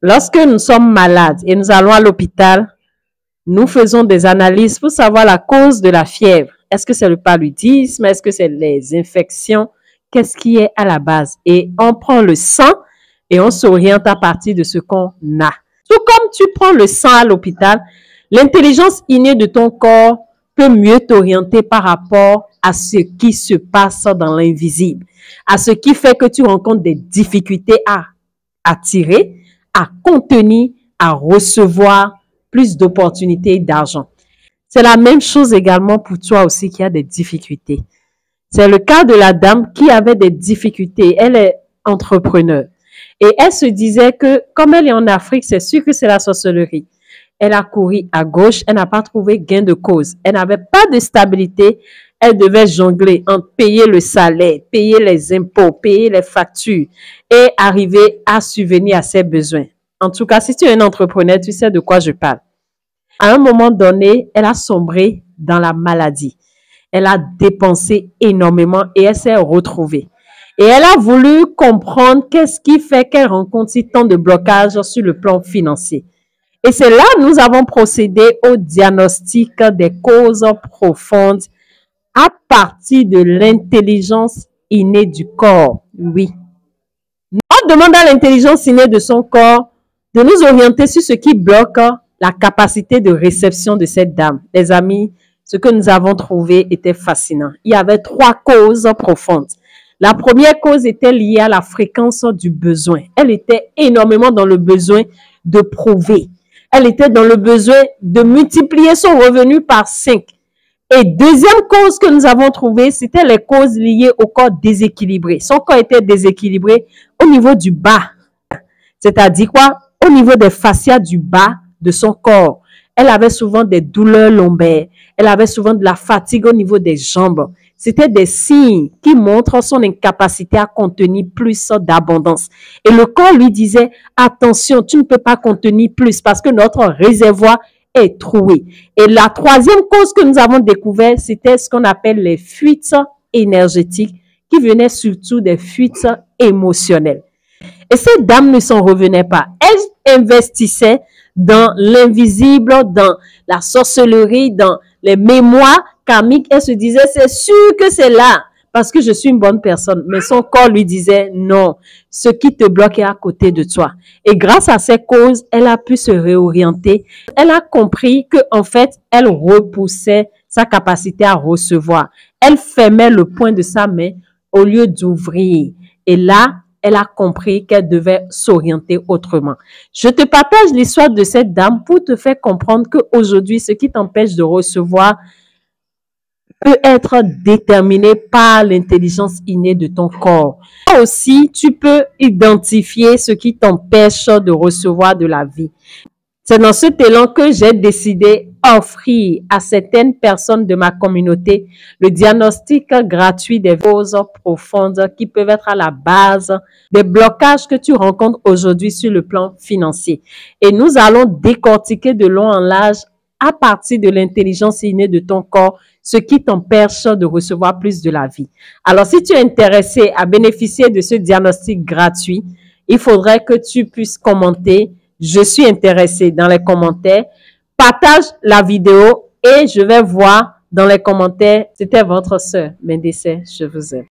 Lorsque nous sommes malades et nous allons à l'hôpital, nous faisons des analyses pour savoir la cause de la fièvre. Est-ce que c'est le paludisme? Est-ce que c'est les infections? Qu'est-ce qui est à la base? Et on prend le sang et on s'oriente à partir de ce qu'on a. Tout comme tu prends le sang à l'hôpital, l'intelligence innée de ton corps peut mieux t'orienter par rapport à ce qui se passe dans l'invisible, à ce qui fait que tu rencontres des difficultés à attirer, à contenir, à recevoir plus d'opportunités d'argent. C'est la même chose également pour toi aussi qui a des difficultés. C'est le cas de la dame qui avait des difficultés. Elle est entrepreneur. Et elle se disait que comme elle est en Afrique, c'est sûr que c'est la sorcellerie. Elle a couru à gauche, elle n'a pas trouvé gain de cause. Elle n'avait pas de stabilité. Elle devait jongler entre payer le salaire, payer les impôts, payer les factures et arriver à subvenir à ses besoins. En tout cas, si tu es un entrepreneur, tu sais de quoi je parle. À un moment donné, elle a sombré dans la maladie. Elle a dépensé énormément et elle s'est retrouvée. Et elle a voulu comprendre qu'est-ce qui fait qu'elle rencontre tant de blocages sur le plan financier. Et c'est là que nous avons procédé au diagnostic des causes profondes à partir de l'intelligence innée du corps. Oui. On demande à l'intelligence innée de son corps de nous orienter sur ce qui bloque la capacité de réception de cette dame. Les amis, ce que nous avons trouvé était fascinant. Il y avait 3 causes profondes. La première cause était liée à la fréquence du besoin. Elle était énormément dans le besoin de prouver. Elle était dans le besoin de multiplier son revenu par 5. Et deuxième cause que nous avons trouvée, c'était les causes liées au corps déséquilibré. Son corps était déséquilibré au niveau du bas. C'est-à-dire quoi? Au niveau des fascias du bas de son corps. Elle avait souvent des douleurs lombaires. Elle avait souvent de la fatigue au niveau des jambes. C'était des signes qui montrent son incapacité à contenir plus d'abondance. Et le corps lui disait, attention, tu ne peux pas contenir plus parce que notre réservoir est troué. Et la troisième cause que nous avons découvert, c'était ce qu'on appelle les fuites énergétiques qui venaient surtout des fuites émotionnelles. Et cette dame ne s'en revenait pas. Elle investissait dans l'invisible, dans la sorcellerie, dans les mémoires karmiques. Elle se disait, c'est sûr que c'est là, parce que je suis une bonne personne. Mais son corps lui disait, non, ce qui te bloque est à côté de toi. Et grâce à ces causes, elle a pu se réorienter. Elle a compris que en fait, elle repoussait sa capacité à recevoir. Elle fermait le poing de sa main au lieu d'ouvrir. Et là, elle a compris qu'elle devait s'orienter autrement. Je te partage l'histoire de cette dame pour te faire comprendre qu'aujourd'hui, ce qui t'empêche de recevoir peut être déterminé par l'intelligence innée de ton corps. Toi aussi, tu peux identifier ce qui t'empêche de recevoir de la vie. C'est dans cet élan que j'ai décidé d'offrir à certaines personnes de ma communauté le diagnostic gratuit des causes profondes qui peuvent être à la base des blocages que tu rencontres aujourd'hui sur le plan financier. Et nous allons décortiquer de long en large à partir de l'intelligence innée de ton corps ce qui t'empêche de recevoir plus de la vie. Alors, si tu es intéressé à bénéficier de ce diagnostic gratuit, il faudrait que tu puisses commenter « Je suis intéressé » dans les commentaires. Partage la vidéo et je vais voir dans les commentaires. C'était votre sœur Mendeces. Je vous aime.